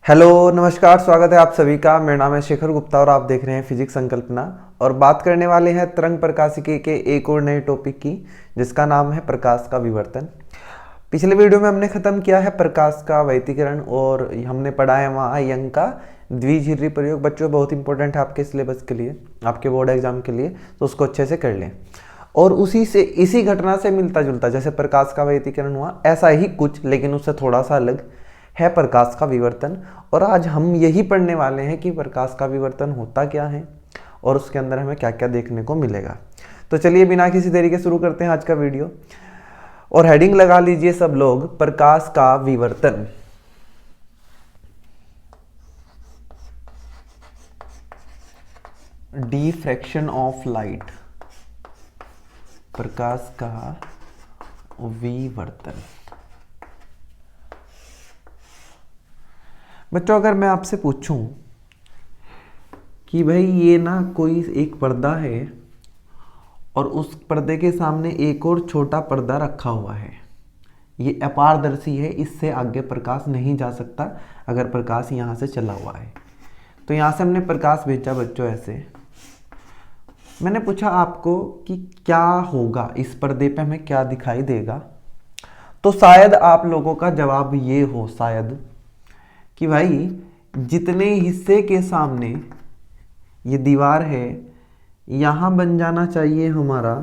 Hello नमस्कार, स्वागत है आप सभी का। मेरा नाम है शेखर गुप्ता और आप देख रहे हैं फिजिक्स संकल्पना। और बात करने वाले हैं तरंग प्रकाशिकी के एक और नए टॉपिक की, जिसका नाम है प्रकाश का विवर्तन। पिछले वीडियो में हमने खत्म किया है प्रकाश का व्यतिकरण और हमने पढ़ा है वहाँ यंग का द्विध्रुवीय प्रयोग। बच्चों बहुत इंपॉर्टेंट है आपके सिलेबस के लिए, आपके बोर्ड एग्जाम के लिए, तो उसको अच्छे से कर लें। और उसी से इसी घटना से मिलता जुलता, जैसे प्रकाश का व्यतिकरण हुआ ऐसा ही कुछ, लेकिन उससे थोड़ा सा अलग है प्रकाश का विवर्तन। और आज हम यही पढ़ने वाले हैं कि प्रकाश का विवर्तन होता क्या है और उसके अंदर हमें क्या क्या देखने को मिलेगा। तो चलिए बिना किसी देरी के शुरू करते हैं आज का वीडियो। और हेडिंग लगा लीजिए सब लोग, प्रकाश का विवर्तन। डिफ्रैक्शन ऑफ लाइट, प्रकाश का विवर्तन। बच्चों अगर मैं आपसे पूछूं कि भाई ये ना कोई एक पर्दा है और उस पर्दे के सामने एक और छोटा पर्दा रखा हुआ है, ये अपारदर्शी है, इससे आगे प्रकाश नहीं जा सकता अगर प्रकाश यहाँ से चला हुआ है। तो यहाँ से हमने प्रकाश भेजा बच्चों ऐसे। मैंने पूछा आपको कि क्या होगा इस पर्दे पे, हमें क्या दिखाई देगा। तो शायद आप लोगों का जवाब ये हो शायद कि भाई जितने हिस्से के सामने ये दीवार है यहां बन जाना चाहिए हमारा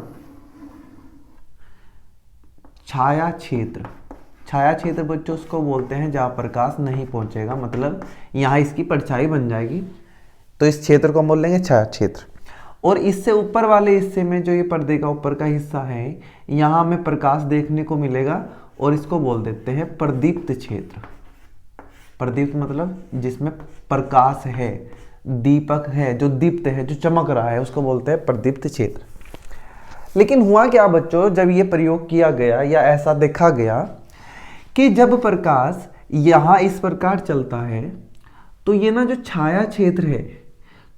छाया क्षेत्र। छाया क्षेत्र बच्चों उसको बोलते हैं जहां प्रकाश नहीं पहुंचेगा, मतलब यहां इसकी परछाई बन जाएगी, तो इस क्षेत्र को हम बोल लेंगे छाया क्षेत्र। और इससे ऊपर वाले हिस्से में जो ये पर्दे का ऊपर का हिस्सा है, यहां हमें प्रकाश देखने को मिलेगा और इसको बोल देते हैं प्रदीप्त क्षेत्र। प्रदीप्त मतलब जिसमें प्रकाश है, दीपक है, जो दीप्त है, जो चमक रहा है, उसको बोलते हैं प्रदीप्त क्षेत्र। लेकिन हुआ क्या बच्चों, जब ये प्रयोग किया गया या ऐसा देखा गया कि जब प्रकाश यहाँ इस प्रकार चलता है तो ये ना जो छाया क्षेत्र है,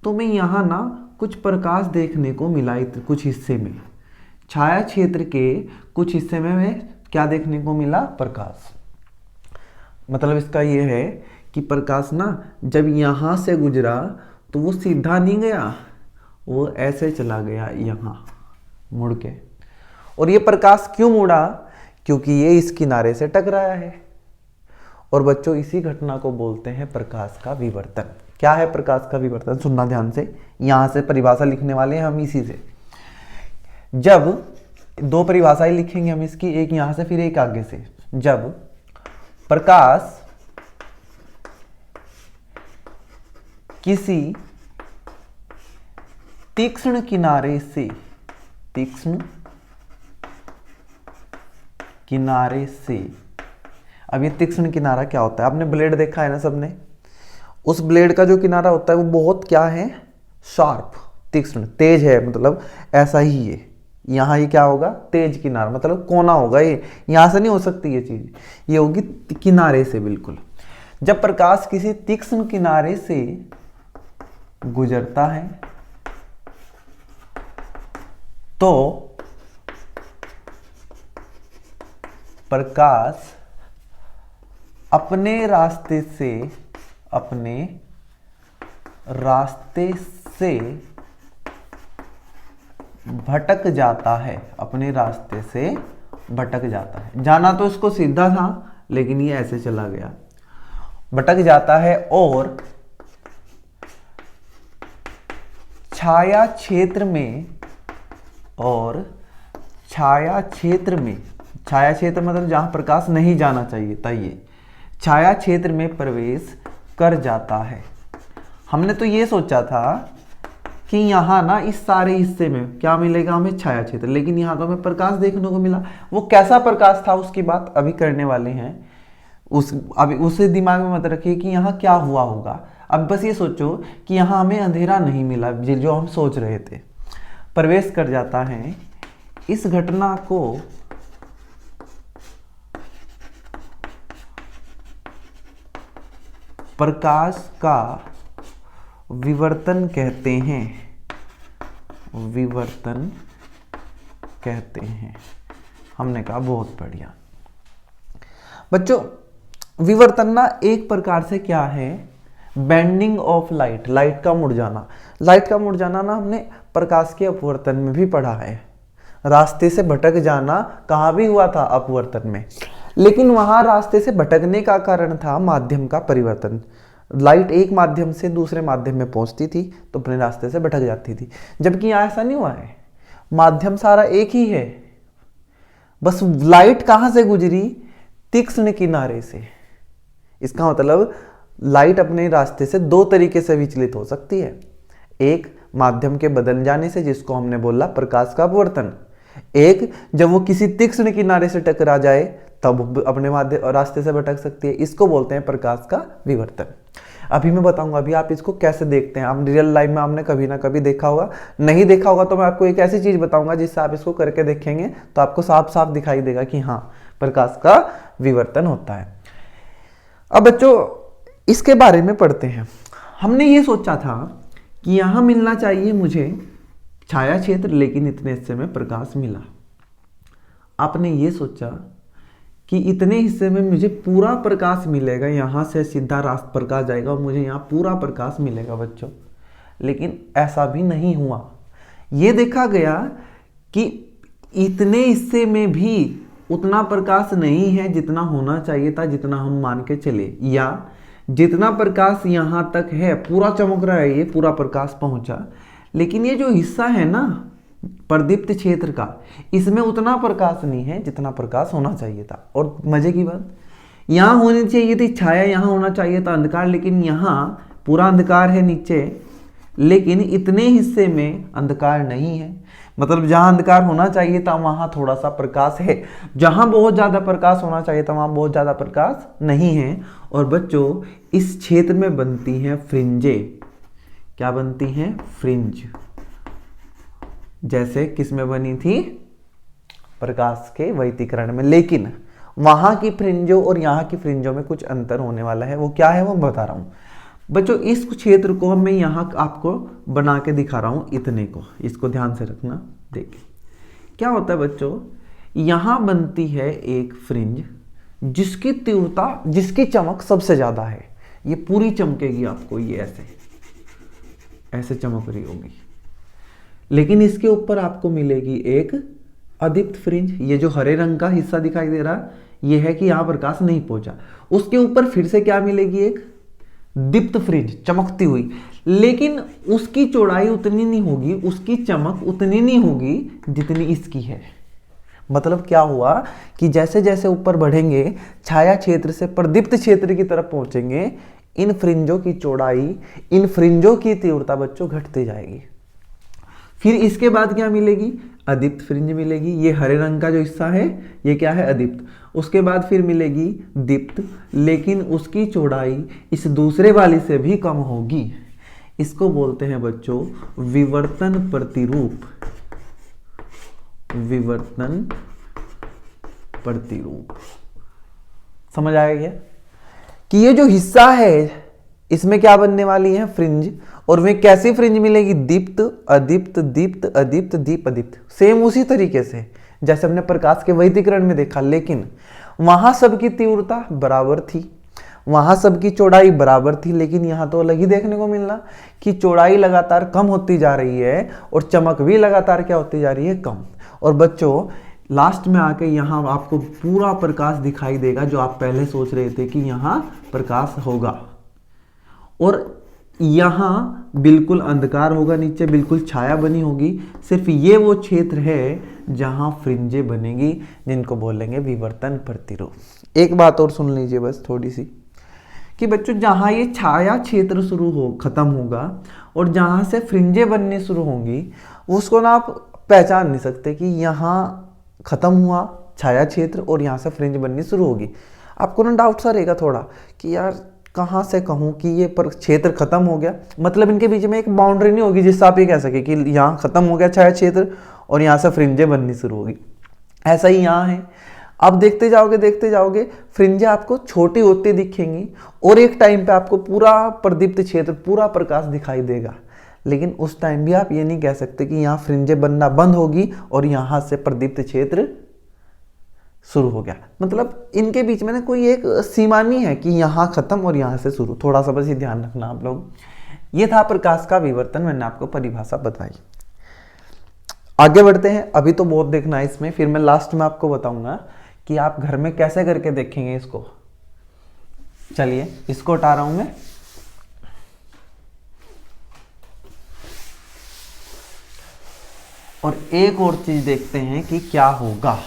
तो मैं यहाँ ना कुछ प्रकाश देखने को मिला कुछ हिस्से में। छाया क्षेत्र के कुछ हिस्से में मैं क्या देखने को मिला, प्रकाश। मतलब इसका ये है कि प्रकाश ना जब यहाँ से गुजरा तो वो सीधा नहीं गया, वो ऐसे चला गया यहाँ मुड़ के। और ये प्रकाश क्यों मुड़ा, क्योंकि ये इस किनारे से टकराया है। और बच्चों इसी घटना को बोलते हैं प्रकाश का विवर्तन। क्या है प्रकाश का विवर्तन, सुनना ध्यान से, यहाँ से परिभाषा लिखने वाले हैं हम इसी से। जब दो परिभाषाएं लिखेंगे हम इसकी, एक यहाँ से फिर एक आगे से। जब प्रकाश किसी तीक्ष्ण किनारे से, तीक्ष्ण किनारे से, अब ये तीक्ष्ण किनारा क्या होता है, आपने ब्लेड देखा है ना सबने, उस ब्लेड का जो किनारा होता है वो बहुत क्या है, शार्प, तीक्ष्ण, तेज है, मतलब ऐसा ही ये यहाँ ये क्या होगा, तेज किनारा, मतलब कोना होगा, ये यहाँ से नहीं हो सकती ये चीज, ये होगी किनारे से बिल्कुल। जब प्रकाश किसी तीक्ष्ण किनारे से गुजरता है तो प्रकाश अपने रास्ते से भटक जाता है, अपने रास्ते से भटक जाता है। जाना तो इसको सीधा था लेकिन ये ऐसे चला गया, भटक जाता है। और छाया क्षेत्र में, छाया क्षेत्र मतलब जहां प्रकाश नहीं जाना चाहिए था, ये छाया क्षेत्र में प्रवेश कर जाता है। हमने तो ये सोचा था कि यहाँ ना इस सारे हिस्से में क्या मिलेगा हमें, छाया क्षेत्र, लेकिन यहाँ तो हमें प्रकाश देखने को मिला। वो कैसा प्रकाश था उसकी बात अभी करने वाले हैं, अभी उसे दिमाग में मत रखिए कि यहाँ क्या हुआ होगा। अब बस ये सोचो कि यहाँ हमें अंधेरा नहीं मिला जो हम सोच रहे थे, प्रवेश कर जाता है। इस घटना को प्रकाश का विवर्तन कहते हैं, विवर्तन कहते हैं। हमने कहा बहुत बढ़िया। बच्चों विवर्तन ना एक प्रकार से क्या है, बेंडिंग ऑफ लाइट, लाइट का मुड़ जाना। लाइट का मुड़ जाना ना हमने प्रकाश के अपवर्तन में भी पढ़ा है। रास्ते से भटक जाना कहाँ भी हुआ था, अपवर्तन में, लेकिन वहां रास्ते से भटकने का कारण था माध्यम का परिवर्तन। लाइट एक माध्यम से दूसरे माध्यम में पहुंचती थी तो अपने रास्ते से भटक जाती थी, जबकि यहाँ ऐसा नहीं हुआ है, माध्यम सारा एक ही है, बस लाइट कहां से गुजरी, तीक्ष्ण किनारे से। इसका मतलब लाइट अपने रास्ते से दो तरीके से विचलित हो सकती है, एक माध्यम के बदल जाने से जिसको हमने बोला प्रकाश का अपवर्तन, एक जब वो किसी तीक्ष्ण किनारे से टकरा जाए तब अपने माध्यम रास्ते से भटक सकती है, इसको बोलते हैं प्रकाश का विवर्तन। अभी मैं बताऊंगा अभी आप इसको कैसे देखते हैं। आप रियल लाइफ में आपने कभी ना कभी देखा होगा, नहीं देखा होगा तो मैं आपको एक ऐसी चीज बताऊंगा जिससे आप इसको करके देखेंगे तो आपको साफ साफ दिखाई देगा कि हाँ प्रकाश का विवर्तन होता है। अब बच्चों इसके बारे में पढ़ते हैं। हमने ये सोचा था कि यहां मिलना चाहिए मुझे छाया क्षेत्र, लेकिन इतने हिस्से में प्रकाश मिला। आपने ये सोचा कि इतने हिस्से में मुझे पूरा प्रकाश मिलेगा, यहां से सीधा रास्ता प्रकाश जाएगा और मुझे यहाँ पूरा प्रकाश मिलेगा बच्चों, लेकिन ऐसा भी नहीं हुआ। ये देखा गया कि इतने हिस्से में भी उतना प्रकाश नहीं है जितना होना चाहिए था, जितना हम मान के चले, या जितना प्रकाश यहाँ तक है पूरा चमक रहा है, ये पूरा प्रकाश पहुंचा, लेकिन ये जो हिस्सा है ना प्रदीप्त क्षेत्र का, इसमें उतना प्रकाश नहीं है जितना प्रकाश होना चाहिए था। और मजे की बात, यहाँ होनी चाहिए थी छाया, यहाँ होना चाहिए था अंधकार, लेकिन यहाँ पूरा अंधकार है नीचे, लेकिन इतने हिस्से में अंधकार नहीं है। मतलब जहाँ अंधकार होना चाहिए था वहाँ थोड़ा सा प्रकाश है, जहाँ बहुत ज़्यादा प्रकाश होना चाहिए था वहाँ बहुत ज़्यादा प्रकाश नहीं है। और बच्चों इस क्षेत्र में बनती हैं फ्रिंजे। क्या बनती हैं? फ्रिंज। जैसे किस में बनी थी? प्रकाश के वैतीकरण में। लेकिन वहां की फ्रिंजों और यहाँ की फ्रिंजों में कुछ अंतर होने वाला है। वो क्या है वो बता रहा हूं बच्चों। इस क्षेत्र को मैं यहाँ आपको बना के दिखा रहा हूं, इतने को, इसको ध्यान से रखना। देखिए क्या होता है बच्चों, यहाँ बनती है एक फ्रिंज जिसकी तीव्रता, जिसकी चमक सबसे ज्यादा है। ये पूरी चमकेगी आपको, ये ऐसे ऐसे चमक रही होगी, लेकिन इसके ऊपर आपको मिलेगी एक अदीप्त फ्रिंज। ये जो हरे रंग का हिस्सा दिखाई दे रहा ये है कि यहां प्रकाश नहीं पहुंचा। उसके ऊपर फिर से क्या मिलेगी? एक दीप्त फ्रिंज, चमकती हुई, लेकिन उसकी चौड़ाई उतनी नहीं होगी, उसकी चमक उतनी नहीं होगी जितनी इसकी है। मतलब क्या हुआ कि जैसे जैसे ऊपर बढ़ेंगे, छाया क्षेत्र से प्रदीप्त क्षेत्र की तरफ पहुंचेंगे, इन फ्रिंजों की चौड़ाई, इन फ्रिंजों की तीव्रता बच्चों घटती जाएगी। फिर इसके बाद क्या मिलेगी? अदीप्त फ्रिंज मिलेगी। ये हरे रंग का जो हिस्सा है ये क्या है? अदीप्त। उसके बाद फिर मिलेगी दीप्त, लेकिन उसकी चौड़ाई इस दूसरे वाली से भी कम होगी। इसको बोलते हैं बच्चों विवर्तन प्रतिरूप। विवर्तन प्रतिरूप। समझ आया क्या कि ये जो हिस्सा है इसमें क्या बनने वाली है? फ्रिंज। और वे कैसी फ्रिंज मिलेगी? दीप्त, अदीप्त, दीप्त, अदीप्त, दीप, अदीप्त। सेम उसी तरीके से जैसे हमने प्रकाश के वैतीकरण में देखा, लेकिन वहां सबकी तीव्रता बराबर थी, वहां सबकी चौड़ाई बराबर थी, लेकिन यहां तो अलग ही देखने को मिलना कि चौड़ाई लगातार कम होती जा रही है और चमक भी लगातार क्या होती जा रही है? कम। और बच्चों लास्ट में आके यहाँ आपको पूरा प्रकाश दिखाई देगा, जो आप पहले सोच रहे थे कि यहाँ प्रकाश होगा, और यहाँ बिल्कुल अंधकार होगा, नीचे बिल्कुल छाया बनी होगी। सिर्फ ये वो क्षेत्र है जहाँ फ्रिंजे बनेगी, जिनको बोलेंगे विवर्तन प्रतिरूप। एक बात और सुन लीजिए बस थोड़ी सी, कि बच्चों जहाँ ये छाया क्षेत्र शुरू हो, खत्म होगा, और जहाँ से फ्रिंजे बनने शुरू होंगी, उसको ना आप पहचान नहीं सकते कि यहाँ खत्म हुआ छाया क्षेत्र और यहाँ से फ्रिंज बननी शुरू होगी। आपको ना डाउट सा रहेगा थोड़ा कि यार कहाँ से कहूँ कि ये पर क्षेत्र खत्म हो गया, मतलब इनके बीच में एक बाउंड्री नहीं होगी जिससे आप ये कह सके कि यहाँ खत्म हो गया छाया क्षेत्र और यहाँ से फ्रिंजें बननी शुरू होगी। ऐसा ही यहाँ है। आप देखते जाओगे फ्रिंजें आपको छोटी होती दिखेंगी और एक टाइम पे आपको पूरा प्रदीप्त क्षेत्र, पूरा प्रकाश दिखाई देगा, लेकिन उस टाइम भी आप ये नहीं कह सकते कि यहाँ फ्रिंजें बनना बंद होगी और यहाँ से प्रदीप्त क्षेत्र शुरू हो गया। मतलब इनके बीच में ना कोई एक सीमा नहीं है कि यहाँ खत्म और यहाँ से शुरू, थोड़ा सा बस ये ध्यान रखना आप लोग। ये था प्रकाश का विवर्तन, मैंने आपको परिभाषा बताई। आगे बढ़ते हैं, अभी तो बहुत देखना है इसमें, फिर मैं लास्ट में आपको बताऊंगा कि आप घर में कैसे करके देखेंगे इसको। चलिए इसको हटा रहा हूं मैं। और एक और चीज देखते हैं कि क्या होगा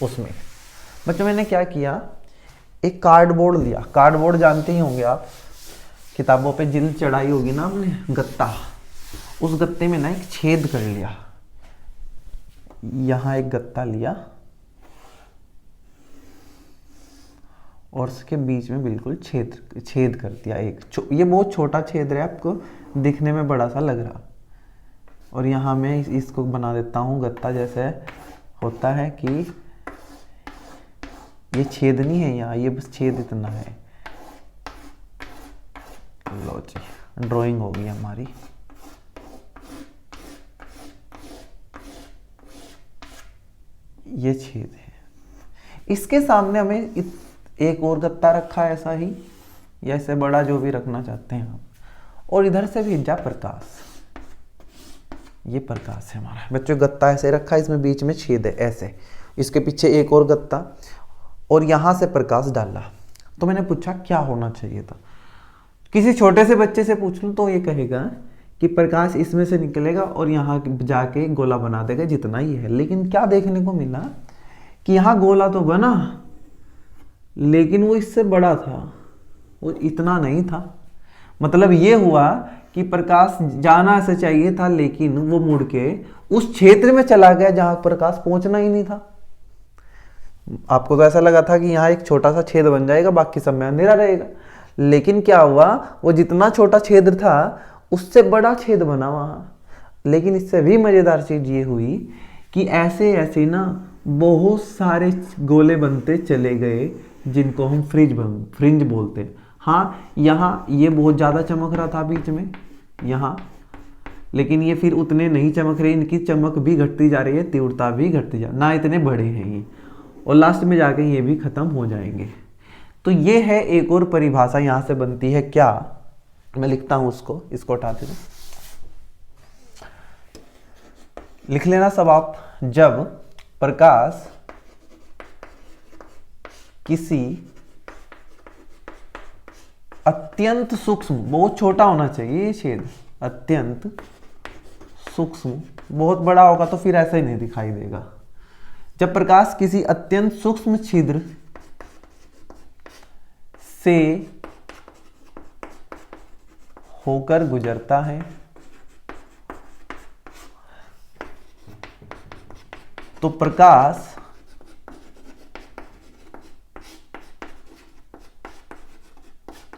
उसमें। बच्चों मैंने क्या किया, एक कार्डबोर्ड लिया। कार्डबोर्ड जानते ही होंगे आप, किताबों पे जिल्द चढ़ाई होगी ना आपने, गत्ता। उस गत्ते में ना एक छेद कर लिया, यहां एक गत्ता लिया और उसके बीच में बिल्कुल छेद कर दिया। ये बहुत छोटा छेद है, आपको दिखने में बड़ा सा लग रहा। और यहाँ मैं इसको बना देता हूँ गत्ता, जैसे होता है कि ये छेद नहीं है यहाँ, ये बस छेद इतना है। लो जी, ड्राइंग हो गई हमारी। ये छेद है, इसके सामने हमें एक और गत्ता रखा है ऐसा ही, या इससे बड़ा जो भी रखना चाहते हैं आप। और इधर से भेजा प्रकाश, ये प्रकाश है हमारा। बच्चों गत्ता ऐसे रखा है, इसमें बीच में छेद है ऐसे, इसके पीछे एक और गत्ता, और यहां से प्रकाश डाला। तो मैंने पूछा क्या होना चाहिए था। किसी छोटे से बच्चे से पूछ लूं तो ये कहेगा कि प्रकाश इसमें से निकलेगा और यहाँ जाके गोला बना देगा, जितना ही है। लेकिन क्या देखने को मिला कि यहाँ गोला तो बना, लेकिन वो इससे बड़ा था, वो इतना नहीं था। मतलब ये हुआ कि प्रकाश जाना ऐसे चाहिए था, लेकिन वो मुड़ के उस क्षेत्र में चला गया जहां प्रकाश पहुंचना ही नहीं था। आपको तो ऐसा लगा था कि यहाँ एक छोटा सा छेद बन जाएगा, बाकी सब में अंधेरा रहेगा। लेकिन क्या हुआ, वो जितना छोटा छेद था उससे बड़ा छेद बना वहां। लेकिन इससे भी मजेदार चीज ये हुई कि ऐसे ऐसे ना बहुत सारे गोले बनते चले गए, जिनको हम फ्रिंज बोलते हैं। हाँ, यहाँ ये बहुत ज़्यादा चमक रहा था बीच में यहाँ, लेकिन ये फिर उतने नहीं चमक रहे, इनकी चमक भी घटती जा रही है, तीव्रता भी घटती जा, ना इतने बड़े हैं ये, और लास्ट में जाके ये भी खत्म हो जाएंगे। तो ये है एक और परिभाषा यहाँ से बनती है क्या, मैं लिखता हूँ उसको, इसको हटाते हैं, लिख लेना सब आप। जब प्रकाश किसी अत्यंत सूक्ष्म, बहुत छोटा होना चाहिए ये छेद, अत्यंत सूक्ष्म, बहुत बड़ा होगा तो फिर ऐसा ही नहीं दिखाई देगा। जब प्रकाश किसी अत्यंत सूक्ष्म छिद्र से होकर गुजरता है तो प्रकाश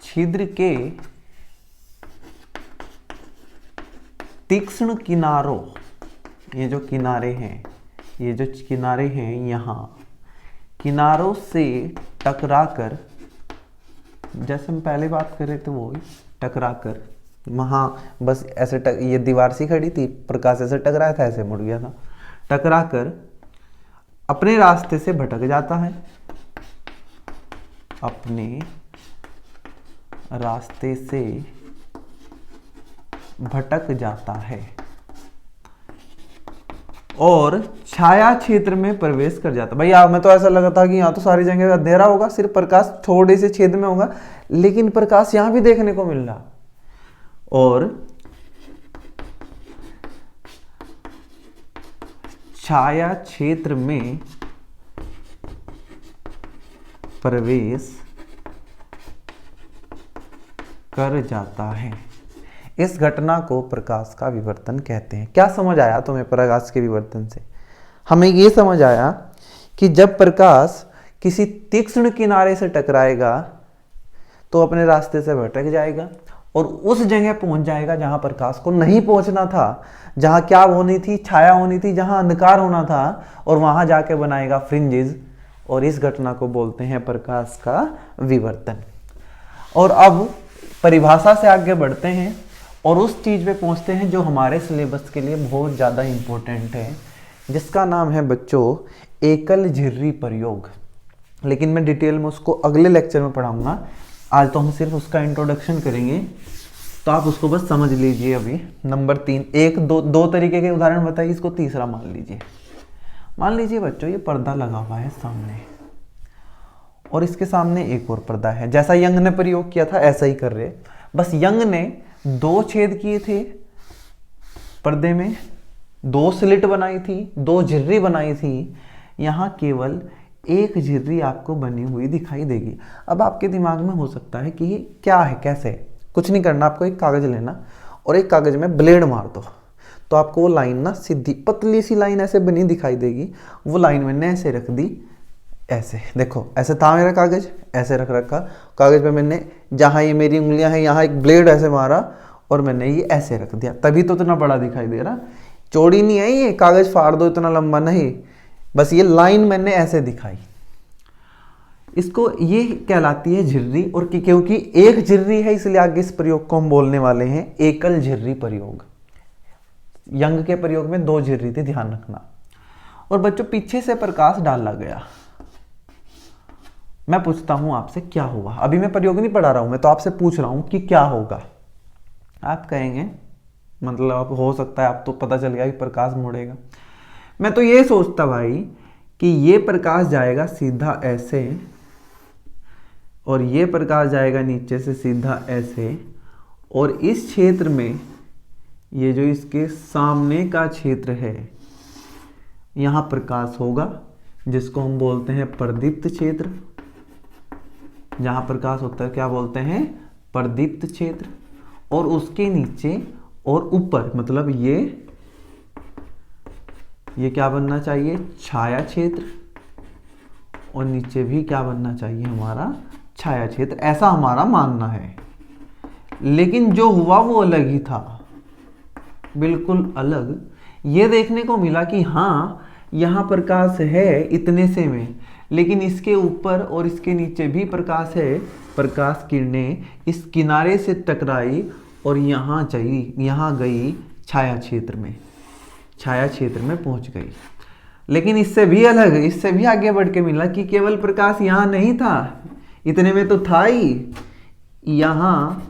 छिद्र के तीक्ष्ण किनारों, ये जो किनारे हैं, ये जो किनारे हैं यहाँ, किनारों से टकराकर, जैसे हम पहले बात कर रहे थे वो टकराकर, वहाँ बस ऐसे ये दीवार सी खड़ी थी, प्रकाश ऐसे टकराया था, ऐसे मुड़ गया था, टकराकर अपने रास्ते से भटक जाता है, अपने रास्ते से भटक जाता है और छाया क्षेत्र में प्रवेश कर जाता। भाई हमें तो ऐसा लगा था कि यहाँ तो सारी जगह अंधेरा होगा, सिर्फ प्रकाश थोड़े से छेद में होगा, लेकिन प्रकाश यहां भी देखने को मिल रहा। और छाया क्षेत्र में प्रवेश कर जाता है। इस घटना को प्रकाश का विवर्तन कहते हैं। क्या समझ आया तुम्हें प्रकाश के विवर्तन से? हमें ये समझ आया कि जब प्रकाश किसी तीक्ष्ण किनारे से टकराएगा तो अपने रास्ते से भटक जाएगा और उस जगह पहुंच जाएगा जहां प्रकाश को नहीं पहुंचना था, जहां क्या होनी थी, छाया होनी थी, जहां अंधकार होना था, और वहां जाके बनाएगा फ्रिंजेस, और इस घटना को बोलते हैं प्रकाश का विवर्तन। और अब परिभाषा से आगे बढ़ते हैं और उस चीज पे पहुंचते हैं जो हमारे सिलेबस के लिए बहुत ज़्यादा इम्पोर्टेंट है, जिसका नाम है बच्चों एकल झिर्री प्रयोग, लेकिन मैं डिटेल में उसको अगले लेक्चर में पढ़ाऊंगा। आज तो हम सिर्फ उसका इंट्रोडक्शन करेंगे, तो आप उसको बस समझ लीजिए। अभी नंबर 3, दो तरीके के उदाहरण बताइए, इसको तीसरा मान लीजिए बच्चों ये पर्दा लगा हुआ है सामने, और इसके सामने एक और पर्दा है। जैसा यंग ने प्रयोग किया था ऐसा ही कर रहे, बस यंग ने 2 छेद किए थे पर्दे में, 2 स्लिट बनाई थी, 2 झिर्री बनाई थी। यहाँ केवल एक झिर्री आपको बनी हुई दिखाई देगी। अब आपके दिमाग में हो सकता है कि ये क्या है, कैसे? कुछ नहीं करना, आपको एक कागज लेना और एक कागज में ब्लेड मार दो, तो आपको वो लाइन ना सीधी पतली सी लाइन ऐसे बनी दिखाई देगी। वो लाइन मैंने ऐसे रख दी, ऐसे देखो, ऐसे था मेरा कागज, ऐसे रख रखा, कागज पे मैंने जहाँ ये मेरी उंगलियां हैं यहाँ एक ब्लेड ऐसे मारा और मैंने ये ऐसे रख दिया, तभी तो इतना बड़ा दिखाई दे रहा। चौड़ी नहीं है ये, कागज फाड़ दो इतना लंबा नहीं, बस ये लाइन मैंने ऐसे दिखाई। इसको ये कहलाती है झिर्री। और क्योंकि एक झिर्री है इसलिए आगे इस प्रयोग को हम बोलने वाले हैं एकल झिर्री प्रयोग। यंग के प्रयोग में 2 झिर्री थी, ध्यान रखना। और बच्चों पीछे से प्रकाश डाला गया। मैं पूछता हूं आपसे क्या हुआ, अभी मैं प्रयोग नहीं पढ़ा रहा हूं, मैं तो आपसे पूछ रहा हूं कि क्या होगा। आप कहेंगे मतलब आप हो सकता है आप तो पता चल गया कि प्रकाश मुड़ेगा। मैं तो ये सोचता भाई कि ये प्रकाश जाएगा सीधा ऐसे और ये प्रकाश जाएगा नीचे से सीधा ऐसे, और इस क्षेत्र में ये जो इसके सामने का क्षेत्र है यहाँ प्रकाश होगा, जिसको हम बोलते हैं प्रदीप्त क्षेत्र। जहाँ प्रकाश होता है क्या बोलते हैं? प्रदीप्त क्षेत्र। और उसके नीचे और ऊपर मतलब ये क्या बनना चाहिए? छाया क्षेत्र। और नीचे भी क्या बनना चाहिए हमारा? छाया क्षेत्र। ऐसा हमारा मानना है। लेकिन जो हुआ वो अलग ही था, बिल्कुल अलग। ये देखने को मिला कि हाँ यहाँ प्रकाश है इतने से में, लेकिन इसके ऊपर और इसके नीचे भी प्रकाश है। प्रकाश किरणें इस किनारे से टकराई और यहाँ गई छाया क्षेत्र में पहुंच गई। लेकिन इससे भी अलग, इससे भी आगे बढ़ के मिला कि केवल प्रकाश यहाँ नहीं था, इतने में तो था ही। यहाँ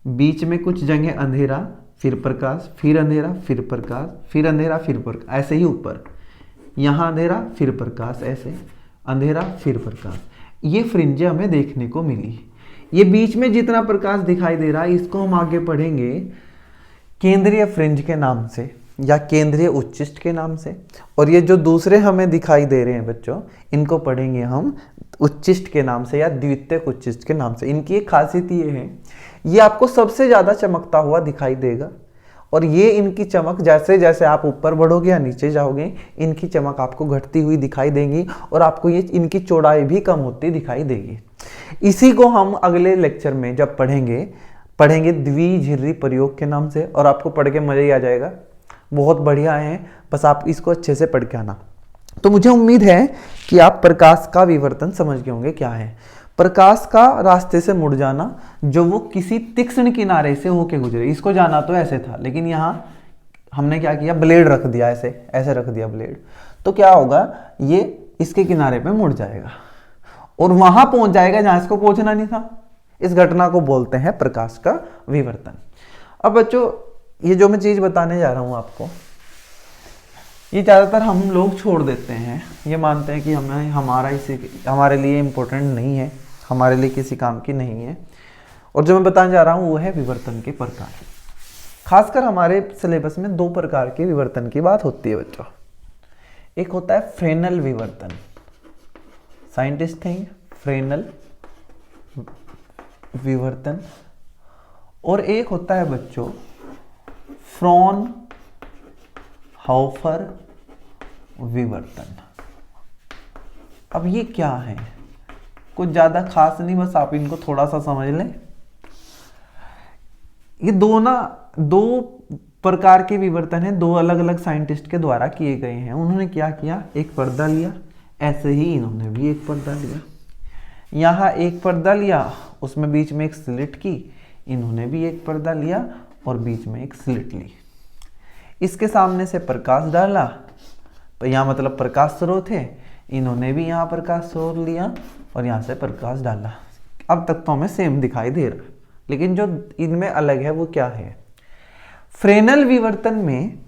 बीच में कुछ जगह अंधेरा, फिर प्रकाश, फिर अंधेरा, फिर प्रकाश, फिर अंधेरा, फिर प्रकाश, ऐसे ही ऊपर यहाँ अंधेरा फिर प्रकाश, ऐसे अंधेरा फिर प्रकाश। ये फ्रिंज हमें देखने को मिली। ये बीच में जितना प्रकाश दिखाई दे रहा है इसको हम आगे पढ़ेंगे केंद्रीय फ्रिंज के नाम से या केंद्रीय उच्चिष्ट के नाम से। और ये जो दूसरे हमें दिखाई दे रहे हैं बच्चों, इनको पढ़ेंगे हम उच्चिष्ट के नाम से या द्वितीयक उच्चिष्ट के नाम से। इनकी एक खासियत ये है, ये आपको सबसे ज़्यादा चमकता हुआ दिखाई देगा। और ये इनकी चमक जैसे जैसे आप ऊपर बढ़ोगे या नीचे जाओगे, इनकी चमक आपको घटती हुई दिखाई देगी और आपको ये इनकी चौड़ाई भी कम होती दिखाई देगी। इसी को हम अगले लेक्चर में जब पढ़ेंगे द्विझिर्री प्रयोग के नाम से, और आपको पढ़ के मजा ही आ जाएगा। बहुत बढ़िया है, बस आप इसको अच्छे से पढ़ के आना। तो मुझे उम्मीद है कि आप प्रकाश का विवर्तन समझ गए होंगे क्या है। प्रकाश का रास्ते से मुड़ जाना, जो वो किसी तीक्ष्ण किनारे से होके गुजरे। इसको जाना तो ऐसे था, लेकिन यहाँ हमने क्या किया, ब्लेड रख दिया, ऐसे रख दिया ब्लेड, तो क्या होगा, ये इसके किनारे पे मुड़ जाएगा और वहां पहुंच जाएगा जहां इसको पहुंचना नहीं था। इस घटना को बोलते हैं प्रकाश का विवर्तन। अब बच्चों ये जो मैं चीज बताने जा रहा हूं आपको, ये ज़्यादातर हम लोग छोड़ देते हैं। ये मानते हैं कि हमारे लिए इम्पोर्टेंट नहीं है, हमारे लिए किसी काम की नहीं है। और जो मैं बताने जा रहा हूँ वो है विवर्तन के प्रकार। खासकर हमारे सिलेबस में 2 प्रकार के विवर्तन की बात होती है बच्चों। एक होता है फ्रेनल विवर्तन, साइंटिस्ट थे फ्रेनल विवर्तन, और एक होता है बच्चों फ्रॉनहोफर विवर्तन। अब ये क्या है, कुछ ज्यादा खास नहीं, बस आप इनको थोड़ा सा समझ लें। ये दो प्रकार के विवर्तन हैं, 2 अलग अलग साइंटिस्ट के द्वारा किए गए हैं। उन्होंने क्या किया, एक पर्दा लिया, ऐसे ही इन्होंने भी एक पर्दा लिया, यहाँ एक पर्दा लिया, उसमें बीच में एक स्लिट की, इन्होंने भी एक पर्दा लिया और बीच में एक स्लिट ली। इसके सामने से प्रकाश डाला यहाँ मतलब प्रकाश स्रोत है, इन्होंने भी यहाँ प्रकाश स्रोत लिया और यहाँ से प्रकाश डाला। अब तक तो हमें सेम दिखाई दे रहा है, लेकिन जो इनमें अलग है वो क्या है? फ्रेनेल विवर्तन में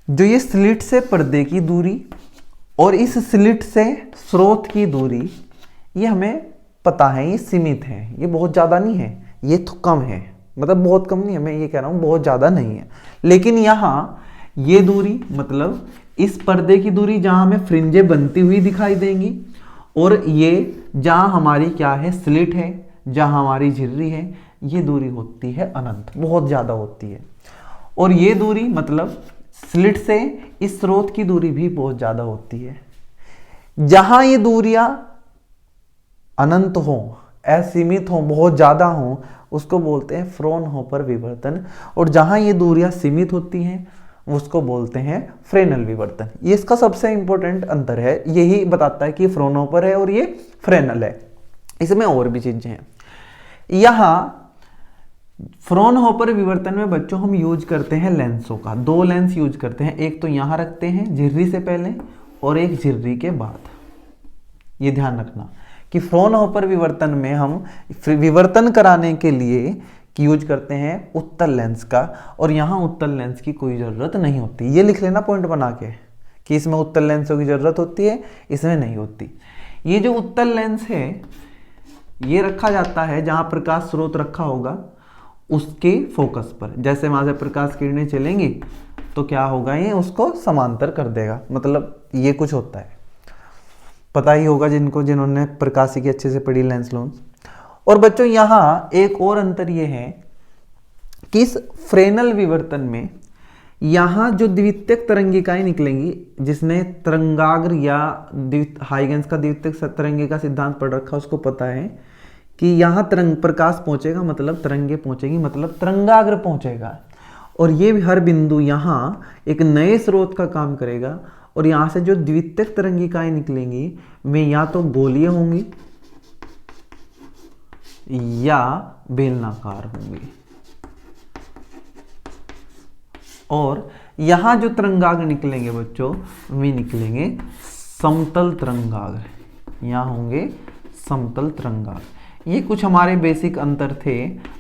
जो ये स्लिट से पर्दे की दूरी और इस स्लिट से स्रोत की दूरी, ये हमें पता है, ये सीमित है, ये बहुत ज़्यादा नहीं है, ये तो कम है, मतलब बहुत कम नहीं है, मैं ये कह रहा हूँ बहुत ज़्यादा नहीं है। लेकिन यहाँ ये दूरी मतलब इस पर्दे की दूरी जहाँ हमें फ्रिंजें बनती हुई दिखाई देंगी, और ये जहाँ हमारी क्या है, स्लिट है, जहाँ हमारी झिर्री है, ये दूरी होती है अनंत, बहुत ज़्यादा होती है। और ये दूरी मतलब स्लिट से इस स्रोत की दूरी भी बहुत ज़्यादा होती है। जहाँ ये दूरियाँ अनंत हो, असीमित हो, बहुत ज़्यादा हो, उसको बोलते हैं फ्रॉनहोफर विवर्तन। और जहाँ ये दूरियाँ सीमित होती हैं उसको बोलते हैं फ्रेनल विवर्तन। ये इसका सबसे इंपॉर्टेंट अंतर है, यही बताता है कि फ्रॉनहोफर है और ये फ्रेनल है। इसमें और भी चीजें हैं। यहाँ फ्रॉनहोफर विवर्तन में बच्चों हम यूज करते हैं लेंसों का, 2 लेंस यूज करते हैं, एक तो यहाँ रखते हैं झिर्री से पहले और एक झिर्री के बाद। ये ध्यान रखना कि फ्रॉनहोफर विवर्तन में हम विवर्तन कराने के लिए यूज करते हैं उत्तल लेंस का, और यहाँ उत्तल लेंस की कोई ज़रूरत नहीं होती। ये लिख लेना पॉइंट बना के कि इसमें उत्तल लेंसों की ज़रूरत होती है, इसमें नहीं होती। ये जो उत्तल लेंस है ये रखा जाता है जहाँ प्रकाश स्रोत रखा होगा उसके फोकस पर। जैसे वहाँ से प्रकाश किरणें चलेंगी तो क्या होगा, ये उसको समांतर कर देगा, मतलब ये कुछ होता है, पता ही होगा जिन्होंने प्रकाशिकी अच्छे से पढ़ी, लेंस लूंस। और बच्चों यहाँ एक और अंतर ये है कि इस फ्रेनल विवर्तन में यहाँ जो द्वितीयक तरंगिकाएं निकलेंगी, जिसने तरंगाग्र या हाइगेंस का द्वितीयक तरंगिका सिद्धांत पढ़ रखा उसको पता है कि यहाँ तरंग प्रकाश पहुंचेगा मतलब तरंगे पहुंचेगी, मतलब तरंगाग्र पहुंचेगा, और ये हर बिंदु यहाँ एक नए स्रोत का काम करेगा। और यहाँ से जो द्वितीयक तरंगिकाएं निकलेंगी वे या तो गोलीय होंगी या बेलनाकार होंगी। और यहां जो तरंगाग्र निकलेंगे बच्चों वे निकलेंगे समतल तरंगाग्र, यहां होंगे समतल तरंगाग्र। ये कुछ हमारे बेसिक अंतर थे,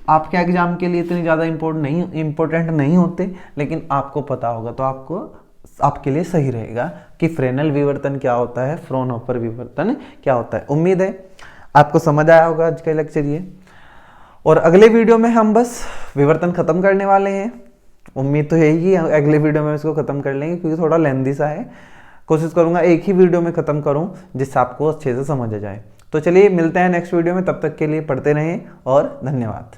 आपके एग्जाम के लिए इतने ज़्यादा इम्पोर्टेंट नहीं होते, लेकिन आपको पता होगा तो आपके लिए सही रहेगा कि फ्रेनल विवर्तन क्या होता है, फ्रॉनहोफर विवर्तन क्या होता है। उम्मीद है आपको समझ आया होगा आज का लेक्चर ये, और अगले वीडियो में हम बस विवर्तन खत्म करने वाले हैं। उम्मीद तो यही कि अगले वीडियो में इसको खत्म कर लेंगे, क्योंकि थोड़ा लेंथी सा है। कोशिश करूंगा एक ही वीडियो में खत्म करूं जिससे आपको अच्छे से समझ आ जाए। तो चलिए मिलते हैं नेक्स्ट वीडियो में, तब तक के लिए पढ़ते रहें और धन्यवाद।